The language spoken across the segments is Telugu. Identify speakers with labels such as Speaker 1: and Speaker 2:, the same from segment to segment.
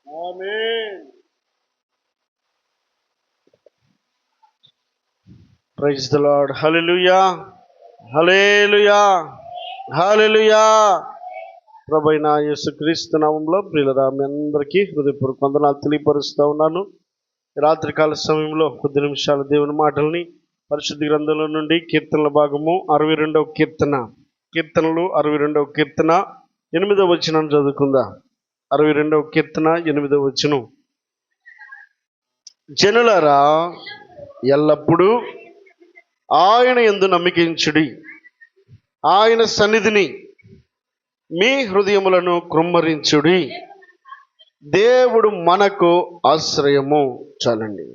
Speaker 1: Amen. Praise the lord. Hallelujah, hallelujah, hallelujah. ప్రభువైన యేసుక్రీస్తు నామములో ప్రియులారా, మీ అందరికీ హృదయపూర్వక వందనాలు తెలియపరుస్తూ ఉన్నాను. రాత్రికాల సమయంలో కొద్ది నిమిషాలు దేవుని మాటల్ని పరిశుద్ధ గ్రంథంలో నుండి కీర్తనల భాగము 62వ కీర్తన, కీర్తనలు 62వ కీర్తన 8వ వచనం చదువుకుందాం. 62వ కీర్తన 8వ వచనం. జనులారా, ఎల్లప్పుడూ ఆయన యందు నమ్మికించుడి, ఆయన సన్నిధిని మీ హృదయములను కృమ్మరించుడి. దేవుడు మనకు ఆశ్రయము. చాలండి.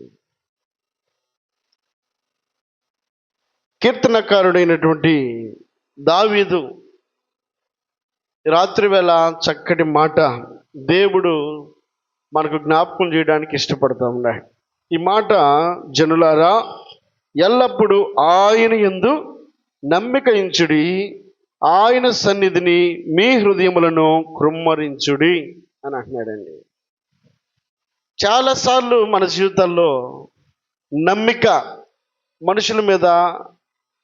Speaker 1: కీర్తనకారుడైనటువంటి దావీదు రాత్రి వేళ చక్కటి మాట దేవుడు మనకు జ్ఞాపకం చేయడానికి ఇష్టపడతా ఉన్నాడు. ఈ మాట, జనులారా ఎల్లప్పుడూ ఆయన యందు నమ్మిక ఉంచుడి, ఆయన సన్నిధిని మీ హృదయములను కృమ్మరించుడి అని అంటున్నాడండి. చాలాసార్లు మన జీవితాల్లో నమ్మిక మనుషుల మీద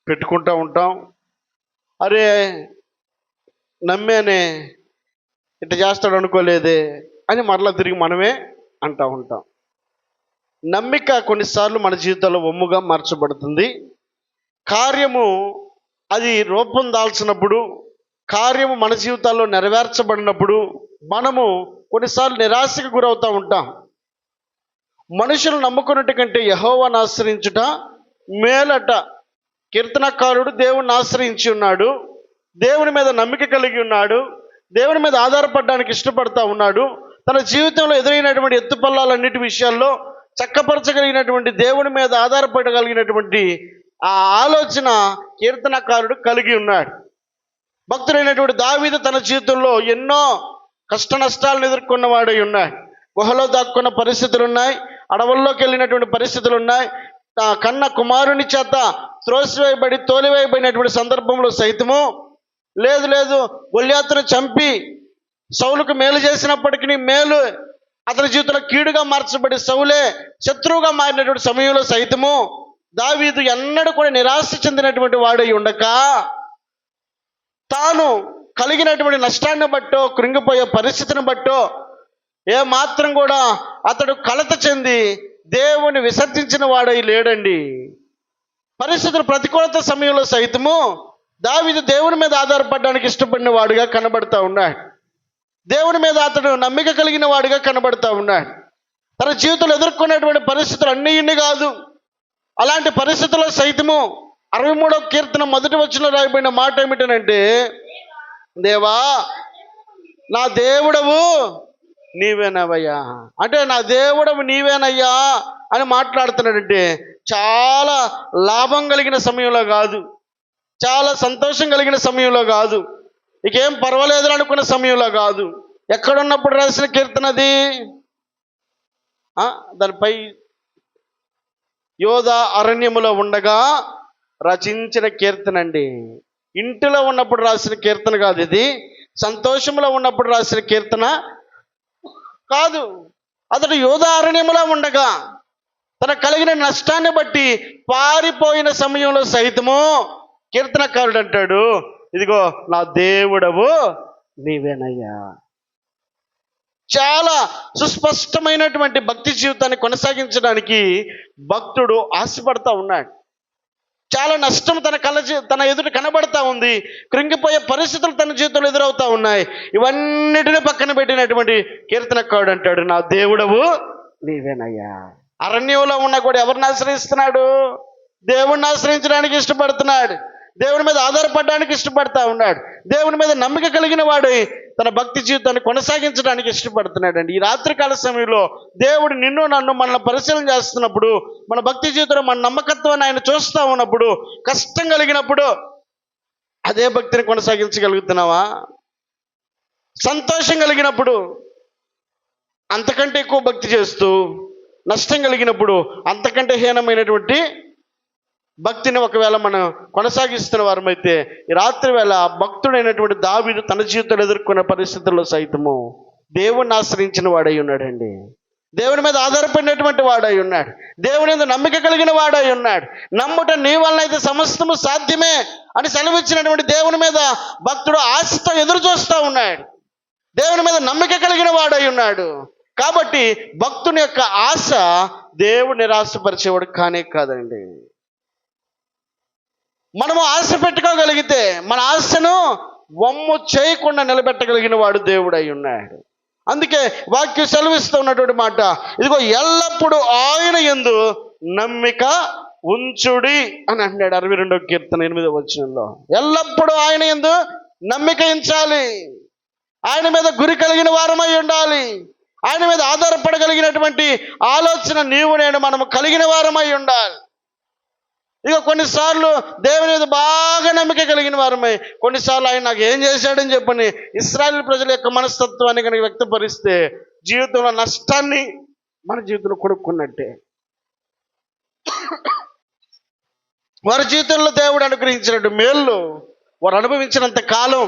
Speaker 1: పెట్టుకుంటూ ఉంటాం. అరే నమ్మేనే ఇట్లా చేస్తాడు అనుకోలేదే అని మరలా తిరిగి మనమే అంటూ ఉంటాం. నమ్మిక కొన్నిసార్లు మన జీవితంలో ఒమ్ముగా మార్చబడుతుంది. కార్యము అది రూపం దాల్చినప్పుడు, కార్యము మన జీవితాల్లో నెరవేర్చబడినప్పుడు మనము కొన్నిసార్లు నిరాశకు గురవుతూ ఉంటాం. మనుషులు నమ్ముకున్నట్టు కంటే యెహోవాను ఆశ్రయించుట మేలట. కీర్తనకారుడు దేవుణ్ణి ఆశ్రయించి ఉన్నాడు, దేవుని మీద నమ్మిక కలిగి ఉన్నాడు, దేవుని మీద ఆధారపడడానికి ఇష్టపడతా ఉన్నాడు. తన జీవితంలో ఎదురైనటువంటి ఎత్తుపల్లాలన్నిటి విషయాల్లో చక్కపరచగలిగినటువంటి, దేవుని మీద ఆధారపడగలిగినటువంటి ఆ ఆలోచన కీర్తనకారుడు కలిగి ఉన్నాడు. భక్తుడైనటువంటి దావీదు తన జీవితంలో ఎన్నో కష్ట నష్టాలను ఎదుర్కొన్న వాడై ఉన్నాడు. గుహలో దాక్కున్న పరిస్థితులు ఉన్నాయి, అడవుల్లోకి వెళ్ళినటువంటి పరిస్థితులు ఉన్నాయి, కన్న కుమారుని చేత త్రోసివేయబడి తోలివేయబడినటువంటి సందర్భంలో సైతము లేదు గొల్యాతును చంపి సౌలుకు మేలు చేసినప్పటికీ మేలు అతని జీవితంలో కీడుగా మార్చబడి సౌలే శత్రువుగా మారినటువంటి సమయంలో సైతము దావీదు ఎన్నడూ కూడా నిరాశ చెందినటువంటి వాడై ఉండక, తాను కలిగినటువంటి నష్టాన్ని బట్టో కృంగిపోయే పరిస్థితిని బట్టో ఏ మాత్రం కూడా అతడు కలత చెంది దేవుని విసర్జించిన వాడై లేడండి. పరిస్థితులు ప్రతికూలత సమయంలో సైతము దావీదు దేవుని మీద ఆధారపడడానికి ఇష్టపడిన వాడుగా కనబడతా ఉన్నాడు. దేవుని మీద అతడు నమ్మిక కలిగిన వాడిగా కనబడతా ఉన్నాడు. తన జీవితంలో ఎదుర్కొనేటువంటి పరిస్థితులు అన్నీ ఇన్ని కాదు. అలాంటి పరిస్థితుల్లో సైతము 63వ కీర్తన 1వ వచనంలో రాయబడిన మాట ఏమిటనంటే, దేవా నా దేవుడవు నీవేనవయ్యా. అంటే నా దేవుడవు నీవేనయ్యా అని మాట్లాడుతున్నాడంటే చాలా లాభం కలిగిన సమయంలో కాదు, చాలా సంతోషం కలిగిన సమయంలో కాదు, ఇకేం పర్వాలేదు అనుకున్న సమయంలో కాదు. ఎక్కడున్నప్పుడు రాసిన కీర్తనది? దానిపై యోధా అరణ్యములో ఉండగా రచించిన కీర్తన అండి. ఇంటిలో ఉన్నప్పుడు రాసిన కీర్తన కాదు ఇది, సంతోషంలో ఉన్నప్పుడు రాసిన కీర్తన కాదు. అతడు యోధా అరణ్యములో ఉండగా తన కలిగిన నష్టాన్ని బట్టి పారిపోయిన సమయంలో సైతము కీర్తనకారుడు అంటాడు, ఇదిగో నా దేవుడవు నీవేనయ్యా. చాలా సుస్పష్టమైనటువంటి భక్తి జీవితాన్ని కొనసాగించడానికి భక్తుడు ఆశపడతా ఉన్నాడు. చాలా నష్టం తన ఎదుట కనబడతా ఉంది, కృంగిపోయే పరిస్థితులు తన జీవితంలో ఎదురవుతా ఉన్నాయి. ఇవన్నిటిని పక్కన పెట్టినటువంటి కీర్తనకారుడు అంటాడు, నా దేవుడవు నీవేనయ్యా. అరణ్యంలో ఉన్నా కూడా ఎవరిని ఆశ్రయిస్తున్నాడు? దేవుణ్ణి ఆశ్రయించడానికి ఇష్టపడుతున్నాడు, దేవుని మీద ఆధారపడడానికి ఇష్టపడతా ఉన్నాడు, దేవుని మీద నమ్మిక కలిగిన వాడు తన భక్తి జీవితాన్ని కొనసాగించడానికి ఇష్టపడుతున్నాడండి. ఈ రాత్రికాల సమయంలో దేవుడు నిన్ను నన్ను మనల్ని పరిశీలన చేస్తున్నప్పుడు, మన భక్తి జీవితంలో మన నమ్మకత్వాన్ని ఆయన చూస్తూ ఉన్నప్పుడు, కష్టం కలిగినప్పుడు అదే భక్తిని కొనసాగించగలుగుతున్నావా? సంతోషం కలిగినప్పుడు అంతకంటే ఎక్కువ భక్తి చేస్తూ, నష్టం కలిగినప్పుడు అంతకంటే హీనమైనటువంటి భక్తిని ఒకవేళ మనం కొనసాగిస్తున్న వారమైతే, ఈ రాత్రి వేళ భక్తుడైనటువంటి దావీదు తన జీవితంలో ఎదుర్కొన్న పరిస్థితుల్లో సైతము దేవుణ్ణి ఆశ్రయించిన వాడై ఉన్నాడండి. దేవుని మీద ఆధారపడినటువంటి వాడై ఉన్నాడు. దేవుని మీద నమ్మిక కలిగిన వాడై ఉన్నాడు. నమ్ముట నీ వలన అయితే సమస్తము సాధ్యమే అని సెలవిచ్చినటువంటి దేవుని మీద భక్తుడు ఆశతో ఎదురు చూస్తూ ఉన్నాడు. దేవుని మీద నమ్మిక కలిగిన వాడై ఉన్నాడు. కాబట్టి భక్తుని యొక్క ఆశ దేవుడు నిరాశపరిచేవాడు కానే కాదండి. మనము ఆశ పెట్టుకోగలిగితే మన ఆశను వమ్ము చేయకుండా నిలబెట్టగలిగిన వాడు దేవుడై ఉన్నాడు. అందుకే వాక్యం సెలవిస్తూ ఉన్నటువంటి మాట, ఇదిగో ఎల్లప్పుడూ ఆయన యందు నమ్మిక ఉంచుడి అని అంటున్నాడు 62వ కీర్తన 8వ వచనంలో. ఎల్లప్పుడూ ఆయన యందు నమ్మిక ఉంచాలి. ఆయన మీద గురి కలిగిన వారమై ఉండాలి. ఆయన మీద ఆధారపడగలిగినటువంటి ఆలోచన నీవు నేను మనము కలిగిన వారమై ఉండాలి. ఇక కొన్నిసార్లు దేవుని మీద బాగా నమ్మిక కలిగిన వారమై, కొన్నిసార్లు ఆయన నాకు ఏం చేశాడని చెప్పని ఇశ్రాయేలు ప్రజల యొక్క మనస్తత్వాన్ని కనుక వ్యక్తపరిస్తే జీవితంలో నష్టాన్ని మన జీవితంలో కొనుక్కున్నట్టే. వారి జీవితంలో దేవుడు అనుగ్రహించినట్టు మేళ్ళు వారు అనుభవించినంత కాలం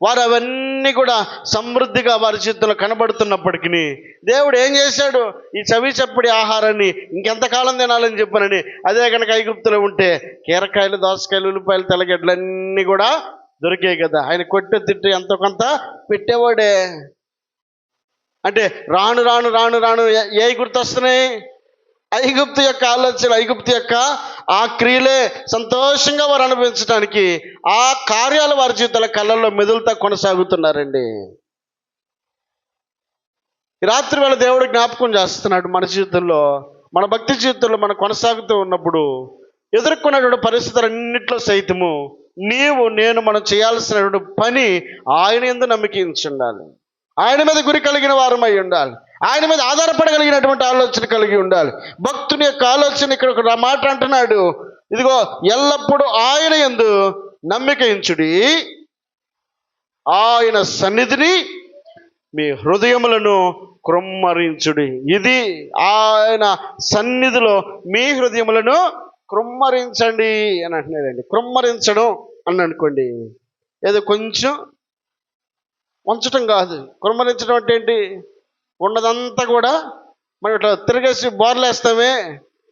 Speaker 1: వారు అవన్నీ కూడా సమృద్ధిగా వారి జీవితంలో కనబడుతున్నప్పటికీ దేవుడు ఏం చేశాడు, ఈ చవి చప్పడి ఆహారాన్ని ఇంకెంతకాలం తినాలని చెప్పానని, అదే కనుక ఐగుప్తులో ఉంటే కీరకాయలు, దోసకాయలు, ఉల్లిపాయలు, తెల్లగడ్డలన్నీ కూడా దొరికాయి కదా. ఆయన కొట్టి తిట్టి ఎంతో కొంత పెట్టేవాడే. అంటే రాను రాను రాను రాను ఏ గుర్తొస్తున్నాయి? ఐగుప్తు యొక్క ఆలోచన, ఐగుప్తు యొక్క ఆ క్రియలే సంతోషంగా వారు అనుభవించడానికి ఆ కార్యాలు వారి జీవితాల కళ్ళల్లో మెదులుతా కొనసాగుతున్నారండి. ఈ రాత్రి వేళ దేవుడు జ్ఞాపకం చేస్తున్నాడు, మన జీవితంలో, మన భక్తి జీవితంలో మనం కొనసాగుతూ ఉన్నప్పుడు ఎదుర్కొన్నటువంటి పరిస్థితులన్నింటిలో సైతము నీవు నేను మనం చేయాల్సినటువంటి పని ఆయన యందు నమ్మిక ఉండాలి. ఆయన మీద గురి కలిగిన వారమై ఉండాలి. ఆయన మీద ఆధారపడగలిగినటువంటి ఆలోచన కలిగి ఉండాలి. భక్తుని యొక్క ఆలోచన ఇక్కడ ఒక మాట అంటున్నాడు, ఇదిగో ఎల్లప్పుడూ ఆయన యందు నమ్మిక ఉంచుడి, ఆయన సన్నిధిని మీ హృదయములను కృమ్మరించుడి. ఇది ఆయన సన్నిధిలో మీ హృదయములను కృమ్మరించండి అని అంటున్నాడండి. కృమ్మరించడం అని అనుకోండి, ఏదో కొంచెం ఉంచటం కాదు. కృమ్మరించడం అంటే ఏంటి? ఉన్నదంతా కూడా మనం ఇట్లా తిరిగేసి బోర్లేస్తామే,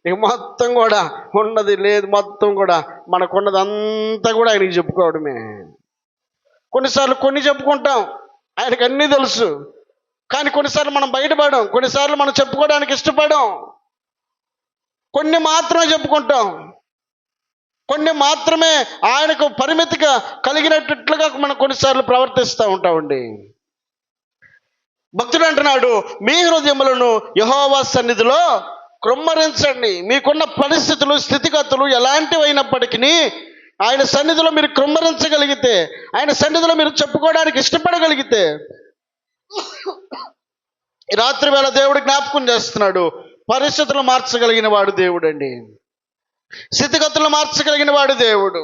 Speaker 1: ఇక మొత్తం కూడా ఉన్నది లేదు, మొత్తం కూడా మనకున్నదంతా కూడా ఆయనకి చెప్పుకోవడమే. కొన్నిసార్లు కొన్ని చెప్పుకుంటాం, ఆయనకు అన్నీ తెలుసు. కానీ కొన్నిసార్లు మనం బయటపడం, కొన్నిసార్లు మనం చెప్పుకోవడానికి ఇష్టపడం. కొన్ని మాత్రమే చెప్పుకుంటాం, కొన్ని మాత్రమే ఆయనకు పరిమితిగా కలిగినట్లుగా మనం కొన్నిసార్లు ప్రవర్తిస్తూ ఉంటామండి. భక్తుడు అంటున్నాడు, మీ హృదయములను యెహోవా సన్నిధిలో కృమ్మరించండి. మీకున్న పరిస్థితులు, స్థితిగతులు ఎలాంటివి అయినప్పటికీ ఆయన సన్నిధిలో మీరు కృమ్మరించగలిగితే, ఆయన సన్నిధిలో మీరు చెప్పుకోవడానికి ఇష్టపడగలిగితే, ఈ రాత్రి వేళ దేవుడు జ్ఞాపకం చేస్తున్నాడు, పరిస్థితులు మార్చగలిగిన వాడు దేవుడు అండి. స్థితిగతులు మార్చగలిగిన వాడు దేవుడు.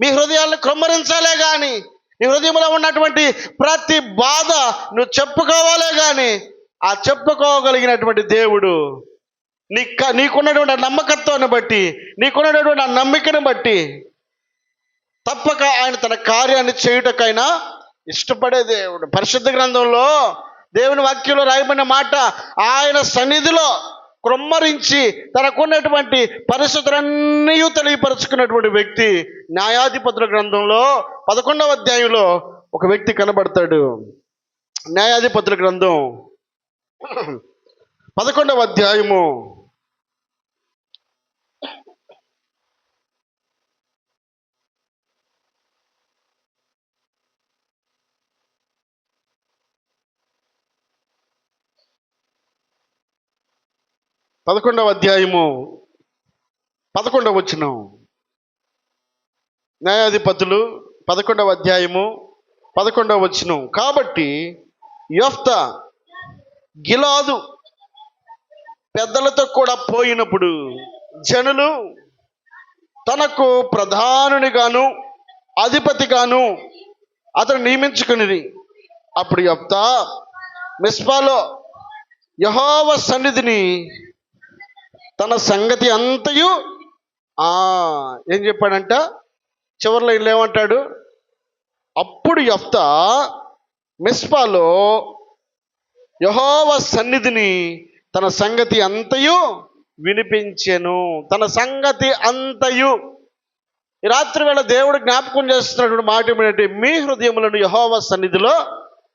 Speaker 1: మీ హృదయాలను కృమ్మరించాలే కానీ, నీ హృదయంలో ఉన్నటువంటి ప్రతి బాధ నువ్వు చెప్పుకోవాలే కానీ, ఆ చెప్పుకోగలిగినటువంటి దేవుడు నీకున్నటువంటి ఆ నమ్మకత్వాన్ని బట్టి, నీకున్నటువంటి ఆ నమ్మికను బట్టి తప్పక ఆయన తన కార్యాన్ని చేయుటకైనా ఇష్టపడే దేవుడు. పరిశుద్ధ గ్రంథంలో దేవుని వాక్యంలో రాయబడిన మాట, ఆయన సన్నిధిలో కృమ్మరించి తనకున్నటువంటి పరిస్థితులన్నీ తెలియపరుచుకున్నటువంటి వ్యక్తి న్యాయాధిపతుల గ్రంథంలో 11వ అధ్యాయంలో ఒక వ్యక్తి కనబడతాడు. న్యాయాధిపతుల గ్రంథం 11వ అధ్యాయము 11వ అధ్యాయము 11వ వచనం. న్యాయాధిపతులు 11వ అధ్యాయము 11వ వచనం. కాబట్టి యెఫ్తా గిలాదు పెద్దలతో కూడా పోయినప్పుడు జనులు తనకు ప్రధానునిగాను అధిపతిగాను అతను నియమించుకుని, అప్పుడు యెఫ్తా మిస్పాలో యెహోవా సన్నిధిని తన సంగతి అంతయు ఏం చెప్పాడంట? చివరిలో ఇల్లు ఏమంటాడు? అప్పుడు యెఫ్తా మిస్పాలో యెహోవా సన్నిధిని తన సంగతి అంతయు వినిపించెను. తన సంగతి అంతయు. ఈ రాత్రి వేళ దేవుడు జ్ఞాపకం చేస్తున్నటువంటి మాట ఏమిటంటే, మీ హృదయములను యెహోవా సన్నిధిలో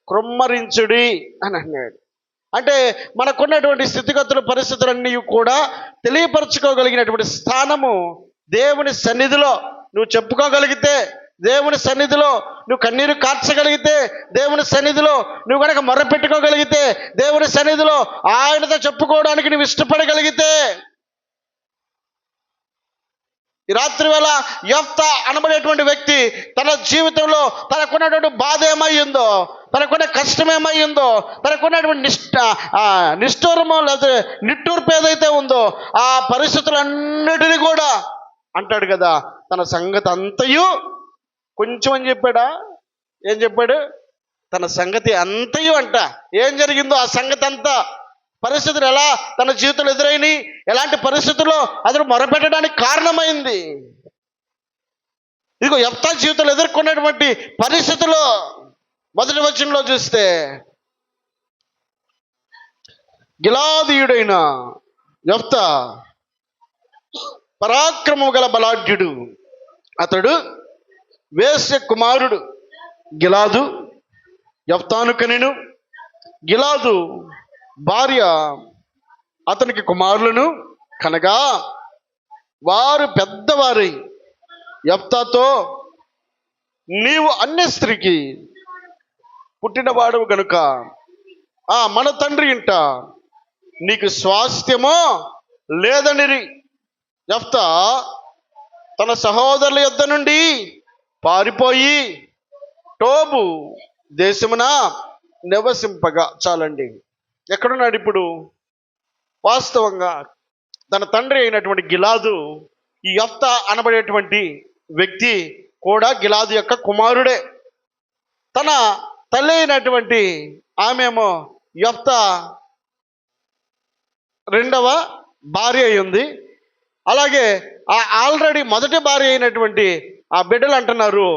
Speaker 1: కృమ్మరించుడి అని అన్నాడు. అంటే మనకున్నటువంటి స్థితిగతులు, పరిస్థితులన్నీ కూడా తెలియపరచుకోగలిగినటువంటి స్థానము దేవుని సన్నిధిలో నువ్వు చెప్పుకోగలిగితే, దేవుని సన్నిధిలో నువ్వు కన్నీరు కార్చగలిగితే, దేవుని సన్నిధిలో నువ్వు కనుక మొర్రపెట్టుకోగలిగితే, దేవుని సన్నిధిలో ఆయనతో చెప్పుకోవడానికి నువ్వు ఇష్టపడగలిగితే, ఈ రాత్రి వేళ యెఫ్తా అనబడేటువంటి వ్యక్తి తన జీవితంలో తనకున్నటువంటి బాధ ఏమయ్యిందో, తనకున్న కష్టం ఏమయ్యిందో, తనకున్నటువంటి నిష్ఠూరమో లేదా నిట్టూర్పు ఏదైతే ఉందో ఆ పరిస్థితులన్నిటినీ కూడా అంటాడు కదా, తన సంగతి అంతయు కొంచెం అని చెప్పాడా? ఏం చెప్పాడు? తన సంగతి అంతయు అంట. ఏం జరిగిందో ఆ సంగతి అంతా, పరిస్థితులు ఎలా తన జీవితంలో ఎదురైనవి, ఎలాంటి పరిస్థితుల్లో అతను మొరపెట్టడానికి కారణమైంది. ఇదిగో యెఫ్తా జీవితంలో ఎదుర్కొన్నటువంటి పరిస్థితుల్లో మొదటి వచనంలో చూస్తే, గిలాదీయుడైన యెఫ్తా పరాక్రమము గల బలాఢ్యుడు. అతడు వేశ్య కుమారుడు. గిలాదు యెఫ్తాను కనెను. గిలాదు భార్య అతనికి కుమారులను కనగా వారు పెద్దవారై యెఫ్తాతో, నీవు అన్య స్త్రీకి పుట్టినవాడు గనుక మన తండ్రి ఇంట నీకు స్వాస్థ్యమో లేదనిరి. యెఫ్తా తన సహోదరుల యొద్ద నుండి పారిపోయి టోబు దేశమున నివసింపగా. చాలండి. ఎక్కడున్నాడు ఇప్పుడు? వాస్తవంగా తన తండ్రి అయినటువంటి గిలాదు, ఈ యెఫ్తా అనబడేటువంటి వ్యక్తి కూడా గిలాదు యొక్క కుమారుడే. తన తల్లి అయినటువంటి ఆమెమో యెఫ్తా రెండవ భార్య అయి ఉంది. అలాగే ఆల్రెడీ మొదటి భార్య అయినటువంటి ఆ బిడ్డలు అంటున్నారు,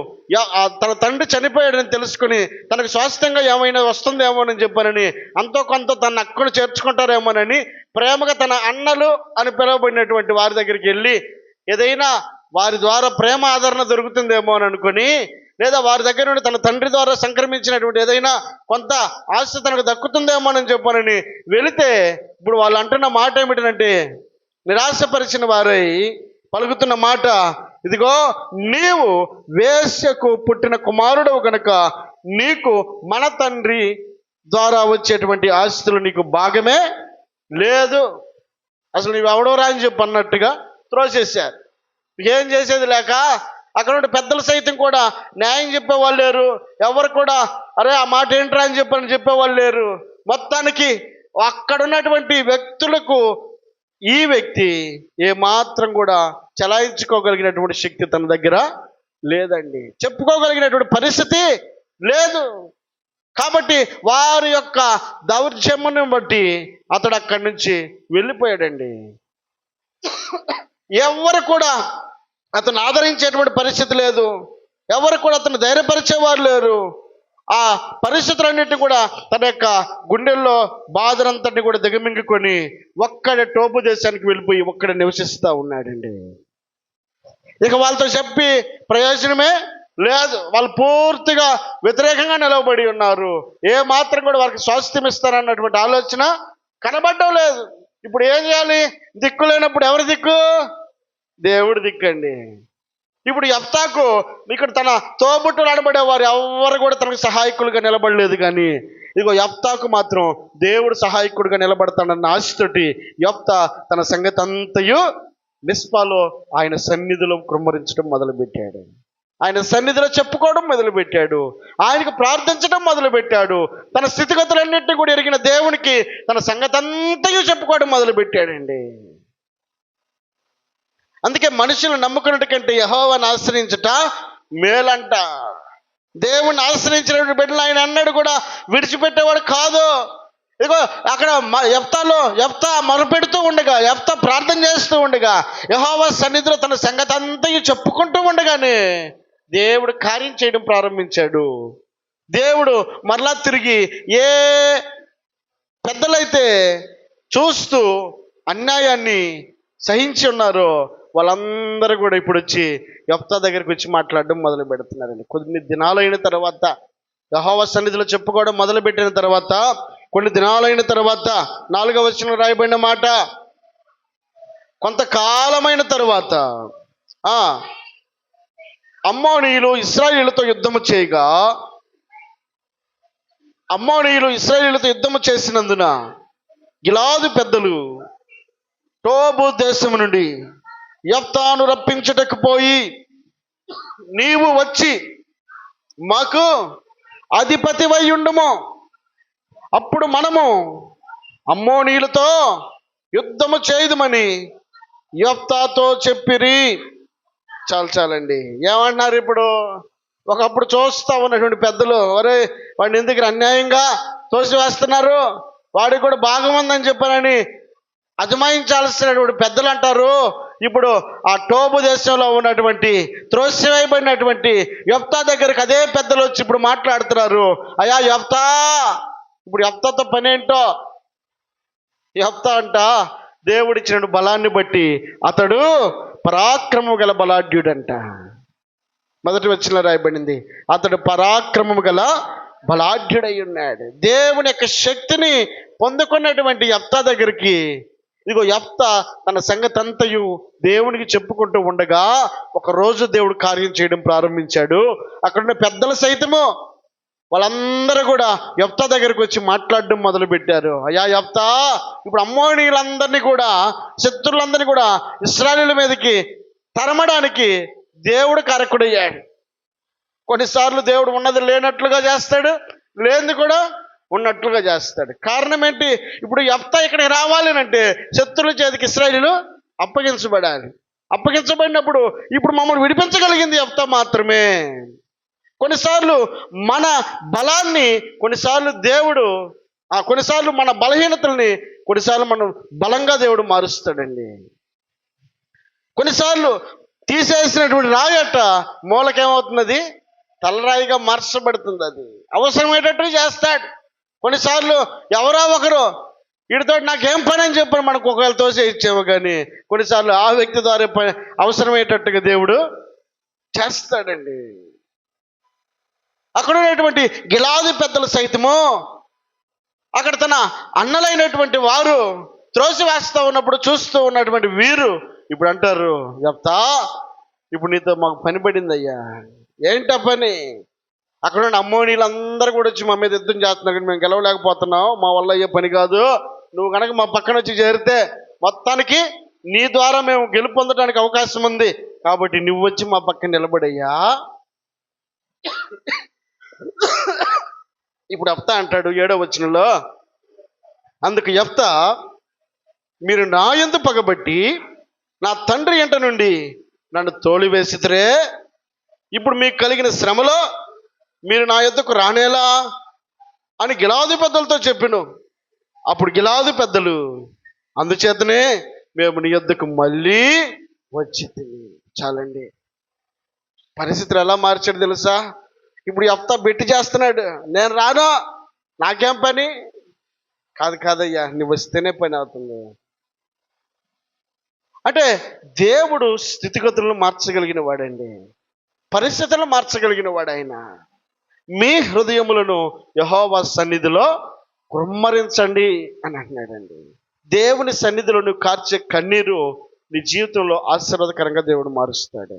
Speaker 1: తన తండ్రి చనిపోయాడని తెలుసుకుని తనకు స్వాస్థ్యంగా ఏమైనా వస్తుందేమోనని చెప్పానని, అంతో కొంత తన అక్కను చేర్చుకుంటారేమోనని ప్రేమగా తన అన్నలు అని పిలువబడినటువంటి వారి దగ్గరికి వెళ్ళి ఏదైనా వారి ద్వారా ప్రేమ ఆదరణ దొరుకుతుందేమో అని అనుకుని, లేదా వారి దగ్గర నుండి తన తండ్రి ద్వారా సంక్రమించినటువంటి ఏదైనా కొంత ఆస్తి తనకు దక్కుతుందేమోనని చెప్పానని వెళితే, ఇప్పుడు వాళ్ళు అంటున్న మాట ఏమిటంటే, నిరాశపరిచిన వారై పలుకుతున్న మాట, ఇదిగో నీవు వేశ్యకు పుట్టిన కుమారుడవు కనుక నీకు మన తండ్రి ద్వారా వచ్చేటువంటి ఆస్తులు నీకు భాగమే లేదు. అసలు నీవు ఎవడోరా అని చెప్పి అన్నట్టుగా త్రోసేశారు. ఏం చేసేది లేక అక్కడ ఉండే పెద్దలు సైతం కూడా న్యాయం చెప్పేవాళ్ళు లేరు. ఎవరు కూడా అరే ఆ మాట ఏంట్రా అని చెప్పేవాళ్ళు లేరు. మొత్తానికి అక్కడున్నటువంటి వ్యక్తులకు ఈ వ్యక్తి ఏమాత్రం కూడా చలాయించుకోగలిగినటువంటి శక్తి తన దగ్గర లేదండి. చెప్పుకోగలిగినటువంటి పరిస్థితి లేదు. కాబట్టి వారి యొక్క దౌర్జన్యం బట్టి అతడు అక్కడి నుంచి వెళ్ళిపోయాడండి. ఎవరు కూడా అతను ఆదరించేటువంటి పరిస్థితి లేదు. ఎవరు కూడా అతను ధైర్యపరిచేవారు లేరు. ఆ పరిస్థితులన్నిటి కూడా తన యొక్క గుండెల్లో బాధనంతటిని కూడా దిగమింగుకొని ఒక్కడే టోబు దేశానికి వెళ్ళిపోయి ఒక్కడే నివసిస్తూ ఉన్నాడండి. ఇక వాళ్ళతో చెప్పి ప్రయోజనమే లేదు. వాళ్ళు పూర్తిగా వ్యతిరేకంగా నిలవబడి ఉన్నారు. ఏ మాత్రం కూడా వారికి స్వాస్థ్యం ఇస్తారన్నటువంటి ఆలోచన కనబడడం లేదు. ఇప్పుడు ఏం చేయాలి? దిక్కు లేనప్పుడు ఎవరి దిక్కు? దేవుడి దిక్కండి. ఇప్పుడు యెఫ్తాకు ఇక్కడ తన తోబుట్టులు అనబడే వారు ఎవరు కూడా తనకు సహాయకులుగా నిలబడలేదు. కానీ ఇదిగో యెఫ్తాకు మాత్రం దేవుడు సహాయకుడిగా నిలబడతాడన్న ఆశతోటి యెఫ్తా తన సంగతి అంతయు మిస్పాలో ఆయన సన్నిధిలో కృమ్మరించడం మొదలుపెట్టాడు. ఆయన సన్నిధిలో చెప్పుకోవడం మొదలుపెట్టాడు. ఆయనకు ప్రార్థించడం మొదలుపెట్టాడు. తన స్థితిగతులన్నింటినీ కూడా ఎరిగిన దేవునికి తన సంగతి అంతయు చెప్పుకోవడం మొదలుపెట్టాడండి. అందుకే మనుషులు నమ్ముకున్నట్టు కంటే యెహోవాను ఆశ్రయించుట మేలంట. దేవుణ్ణి ఆశ్రయించినటువంటి బిడ్డలు ఆయన అన్నాడు కూడా విడిచిపెట్టేవాడు కాదు. ఇదిగో అక్కడ యెఫ్తా మొరపెడుతూ ఉండగా, యెఫ్తా ప్రార్థన చేస్తూ ఉండగా, యెహోవా సన్నిధిలో తన సంగతి అంతయు చెప్పుకుంటూ ఉండగానే దేవుడు కార్యం చేయడం ప్రారంభించాడు. దేవుడు మరలా తిరిగి ఏ పెద్దలైతే చూస్తూ అన్యాయాన్ని సహించి ఉన్నారో వాళ్ళందరూ కూడా ఇప్పుడు వచ్చి యెఫ్తా దగ్గరికి వచ్చి మాట్లాడడం మొదలు పెడుతున్నారండి. కొన్ని దినాలైన తర్వాత, యెహోవా సన్నిధిలో చెప్పుకోవడం మొదలుపెట్టిన తర్వాత, కొన్ని దినాలైన తర్వాత 4వ వచనంలో రాయబడిన మాట, కొంతకాలమైన తరువాత అమ్మోనీయులు ఇశ్రాయేలుతో యుద్ధము చేయగా, అమ్మోనీయులు ఇశ్రాయేలుతో యుద్ధము చేసినందున గిలాదు పెద్దలు టోబు దేశము నుండి యెఫ్తాను రప్పించుటకు పోయి, నీవు వచ్చి మాకు అధిపతివై ఉండుము, అప్పుడు మనము అమ్మోనీయులతో యుద్ధము చేయుదుమని యెఫ్తాతో చెప్పిరి. చాలండి. ఏమన్నారు ఇప్పుడు? ఒకప్పుడు చూస్తా ఉన్నటువంటి పెద్దలు, ఒరే వాడిని ఎందుకు అన్యాయంగా తోసివేస్తున్నారు, వాడికి కూడా భాగం ఉందని చెప్పారని అజమాయించాల్సినటువంటి పెద్దలు అంటారు. ఇప్పుడు ఆ టోబు దేశంలో ఉన్నటువంటి త్రోసివేయబడినటువంటి యెఫ్తా దగ్గరికి అదే పెద్దలు వచ్చి ఇప్పుడు మాట్లాడుతున్నారు. అయ్యా యెఫ్తా, ఇప్పుడు యెఫ్తాతో పని ఏంటో? యెఫ్తా అంట దేవుడిచ్చిన బలాన్ని బట్టి అతడు పరాక్రమము గల బలాఢ్యుడంట. మొదటి వచనంలో రాయబడింది, అతడు పరాక్రమము గల బలాఢ్యుడై ఉన్నాడు. దేవుని యొక్క శక్తిని పొందుకున్నటువంటి యెఫ్తా దగ్గరికి ఇదిగో యెఫ్తా తన సంగతి అంతయు దేవునికి చెప్పుకుంటూ ఉండగా ఒకరోజు దేవుడు కార్యం చేయడం ప్రారంభించాడు. అక్కడున్న పెద్దలు సైతము వాళ్ళందరూ కూడా యెఫ్తా దగ్గరికి వచ్చి మాట్లాడడం మొదలు పెట్టారు. అయ్యా యెఫ్తా, ఇప్పుడు అమ్మోనీయులందరినీ కూడా, శత్రులందరినీ కూడా ఇశ్రాయేలు మీదకి తరమడానికి దేవుడు కారకుడయ్యాడు. కొన్నిసార్లు దేవుడు ఉన్నది లేనట్లుగా చేస్తాడు, లేనిది కూడా ఉన్నట్లుగా చేస్తాడు. కారణం ఏంటి? ఇప్పుడు యెఫ్తా ఇక్కడికి రావాలి అంటే శత్రుల చేతికి ఇశ్రాయేలు అప్పగించబడాలి. అప్పగించబడినప్పుడు ఇప్పుడు మమ్మల్ని విడిపించగలిగింది యెఫ్తా మాత్రమే. కొన్నిసార్లు మన బలాన్ని, కొన్నిసార్లు దేవుడు కొన్నిసార్లు మన బలహీనతల్ని కొన్నిసార్లు మనం బలంగా దేవుడు మారుస్తాడండి. కొన్నిసార్లు తీసేసినటువంటి రాయట మూలకేమవుతున్నది? తలరాయిగా మార్చబడుతుంది. అది అవసరమయ్యేటట్టు చేస్తాడు. కొన్నిసార్లు ఎవరో ఒకరు వీడితో నాకేం పని అని చెప్పని మనకు ఒకవేళ తోసే ఇచ్చేమో, కానీ కొన్నిసార్లు ఆ వ్యక్తి ద్వారా అవసరమయ్యేటట్టుగా దేవుడు చేస్తాడండి. అక్కడ ఉన్నటువంటి గిలాదు పెద్దలు సైతము, అక్కడ తన అన్నలైనటువంటి వారు త్రోసివేస్తూ ఉన్నప్పుడు చూస్తూ ఉన్నటువంటి వీరు ఇప్పుడు అంటారు, యెఫ్తా ఇప్పుడు నీతో మాకు పని పడిందయ్యా. ఏంటా పని? అక్కడ ఉన్న అమ్మోనీలందరూ కూడా వచ్చి మా మీద యుద్ధం చేస్తున్నారు, కానీ మేము గెలవలేకపోతున్నాం, మా వల్ల అయ్యే పని కాదు. నువ్వు కనుక మా పక్కన వచ్చి చేరితే మొత్తానికి నీ ద్వారా మేము గెలుపొందడానికి అవకాశం ఉంది, కాబట్టి నువ్వు వచ్చి మా పక్కన నిలబడయ్యా. ఇప్పుడు యెఫ్తా అంటాడు 7వ వచనంలో, అందుకు యెఫ్తా, మీరు నా యందు పగబట్టి నా తండ్రి ఇంట నుండి నన్ను తోలివేసితే ఇప్పుడు మీకు కలిగిన శ్రమలో మీరు నా యొద్దకు రానేలా అని గిలాదు పెద్దలతో చెప్పిను. అప్పుడు గిలాదు పెద్దలు, అందుచేతనే మేము నీ యొద్దకు మళ్ళీ వచ్చి. చాలండి. పరిస్థితులు ఎలా మార్చాడు తెలుసా? ఇప్పుడు యెఫ్తా బెట్టి చేస్తున్నాడు, నేను రాను, నాకేం పని? కాదయ్యా, నువ్వు వస్తేనే పని అవుతుంది. అంటే దేవుడు స్థితిగతులను మార్చగలిగిన వాడండి, పరిస్థితులను మార్చగలిగిన వాడు ఆయన. మీ హృదయములను యెహోవా సన్నిధిలో కుమ్మరించండి అని అంటున్నాడండి. దేవుని సన్నిధిలో నువ్వు కార్చే కన్నీరు నీ జీవితంలో ఆశీర్వాదకరంగా దేవుడు మారుస్తాడు.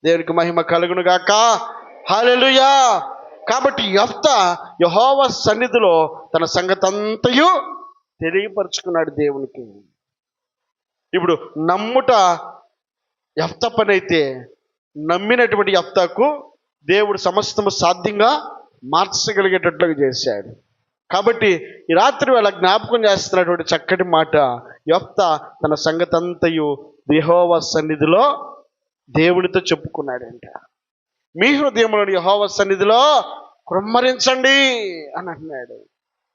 Speaker 1: దేవునికి మహిమ కలుగును గాక. హల్లెలూయా. కాబట్టి యెఫ్తా యెహోవా సన్నిధిలో తన సంగతి అంతయు తెలియపరుచుకున్నాడు దేవునికి. ఇప్పుడు నమ్ముట యెఫ్తా పని అయితే, నమ్మినటువంటి యెఫ్తాకు దేవుడు సమస్తము సాధ్యంగా మార్చగలిగేటట్లుగా చేశాడు. కాబట్టి ఈ రాత్రి వేళ జ్ఞాపకం చేస్తున్నటువంటి చక్కటి మాట, యెఫ్తా తన సంగతి అంతయు యెహోవా సన్నిధిలో దేవునితో చెప్పుకున్నాడంట. మీ హృదయములను యెహోవా సన్నిధిలో కుమ్మరించండి అని అంటున్నాడు.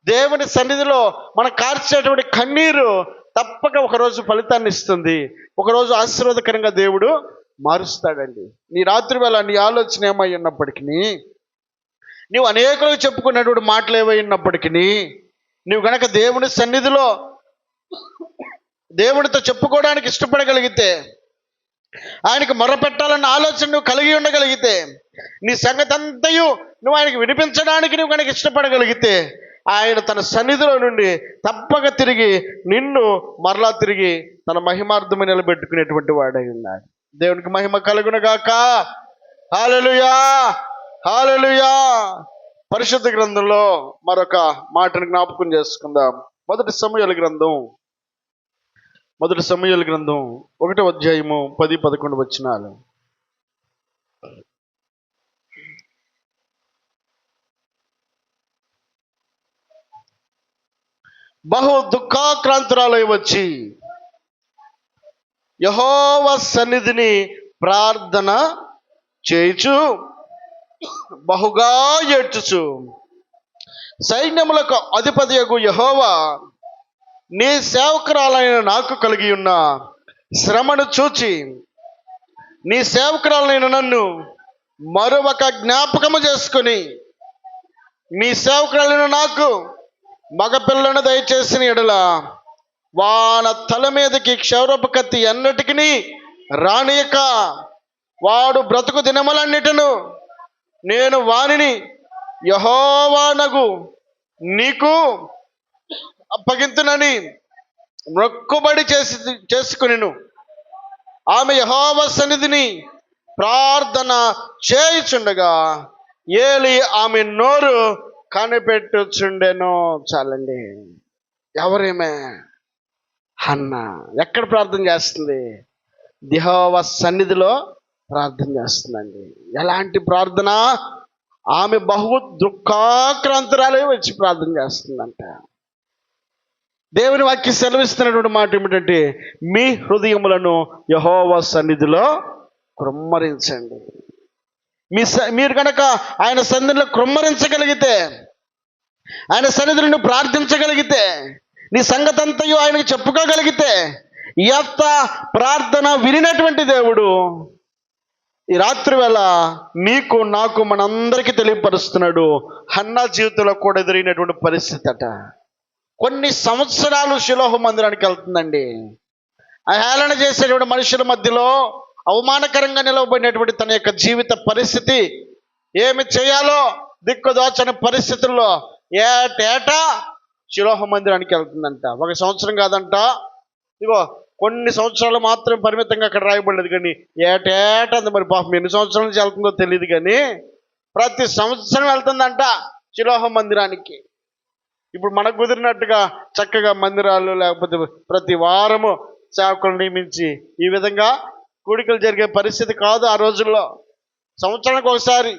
Speaker 1: దేవుని సన్నిధిలో మనం కార్చేటువంటి కన్నీరు తప్పక ఒకరోజు ఫలితాన్ని ఇస్తుంది, ఒకరోజు ఆశీర్వాదకరంగా దేవుడు మారుస్తాడండి. నీ రాత్రి వేళ నీ ఆలోచన ఏమై ఉన్నప్పటికీ, నీవు అనేకులకు చెప్పుకున్నటువంటి మాటలు ఏవై ఉన్నప్పటికీ, నువ్వు గనక దేవుని సన్నిధిలో దేవునితో చెప్పుకోవడానికి ఇష్టపడగలిగితే, ఆయనకు మొరపెట్టాలన్న ఆలోచన నువ్వు కలిగి ఉండగలిగితే, నీ సంగతి అంతయు నువ్వు ఆయనకి వినిపించడానికి నువ్వు కనుక ఇష్టపడగలిగితే, ఆయన తన సన్నిధిలో నుండి తప్పక తిరిగి నిన్ను మరలా తిరిగి తన మహిమార్థము నిలబెట్టుకునేటువంటి వాడై ఉన్నాడు. దేవునికి మహిమ కలుగునుగాక. హల్లెలూయా, హల్లెలూయా. పరిశుద్ధ గ్రంథంలో మరొక మాటను జ్ఞాపకం చేసుకుందాం. మొదటి సమూయేలు గ్రంథం 1వ అధ్యాయము 10-11 వచనాలు. బహు దుఃఖాక్రాంతురాలై వచ్చి యెహోవా సన్నిధిని ప్రార్థన చేయుచు బహుగా ఏడ్చుచు, సైన్యములకు అధిపతియగు యెహోవా, నీ సేవకురాలైన నాకు కలిగి ఉన్న శ్రమను చూచి నీ సేవకురాలైన నన్ను మరొక జ్ఞాపకము చేసుకుని, నీ సేవకురాలైన నాకు మగపిల్లను దయచేసిన ఎడల వాన తల మీదకి క్షౌరపు కత్తి ఎన్నటికి రానియక వాడు బ్రతుకు దినములన్నిటను నేను వానిని యెహోవానగు నీకు అప్పగింతునని మొక్కుబడి చేసుకునిను. ఆమె యెహోవా సన్నిధిని ప్రార్థన చేయుచుండగా ఏలి ఆమె నోరు కనిపెట్టుచుండెను. చాలండి. ఎవరేమే? హన్నా. ఎక్కడ ప్రార్థన చేస్తుంది? యెహోవా సన్నిధిలో ప్రార్థన చేస్తుందండి. ఎలాంటి ప్రార్థన? ఆమె బహు దుఃఖాక్రాంతురాలై వచ్చి ప్రార్థన చేస్తుందంట. దేవుని వాక్యం సెలవిస్తున్నటువంటి మాట ఏమిటంటే, మీ హృదయములను యెహోవా సన్నిధిలో కృమ్మరించండి. మీరు కనుక ఆయన సన్నిధిలో కృమ్మరించగలిగితే, ఆయన సన్నిధిలో నువ్వు ప్రార్థించగలిగితే, నీ సంగతంతయు ఆయనకు చెప్పుకోగలిగితే, ఈ యొక్క ప్రార్థన వినినటువంటి దేవుడు ఈ రాత్రి వేళ నీకు నాకు మనందరికీ తెలియపరుస్తున్నాడు. హన్నా జీవితంలో కూడా ఎదురైనటువంటి పరిస్థితి అట. కొన్ని సంవత్సరాలు షిలోహు మందిరానికి వెళ్తుందండి. ఆ హేళన చేసేటువంటి మనుషుల మధ్యలో అవమానకరంగా నిలవబడినటువంటి తన యొక్క జీవిత పరిస్థితి, ఏమి చేయాలో దిక్కుదోచని పరిస్థితుల్లో ఏటేటా షిలోహు మందిరానికి వెళ్తుందంట. 1 సంవత్సరం కాదంట, ఇగో కొన్ని సంవత్సరాలు మాత్రం పరిమితంగా అక్కడ రాయబడలేదు, కానీ ఏటేటా మరి పాపం ఎన్ని సంవత్సరాల నుంచి వెళ్తుందో తెలియదు, కానీ ప్రతి సంవత్సరం వెళ్తుందంట షిలోహు మందిరానికి. ఇప్పుడు మనకు కుదిరినట్టుగా చక్కగా మందిరాలు లేకపోతే ప్రతి వారము సేవకులను నియమించి ఈ విధంగా కూడికలు జరిగే పరిస్థితి కాదు ఆ రోజుల్లో. సంవత్సరానికి ఒకసారి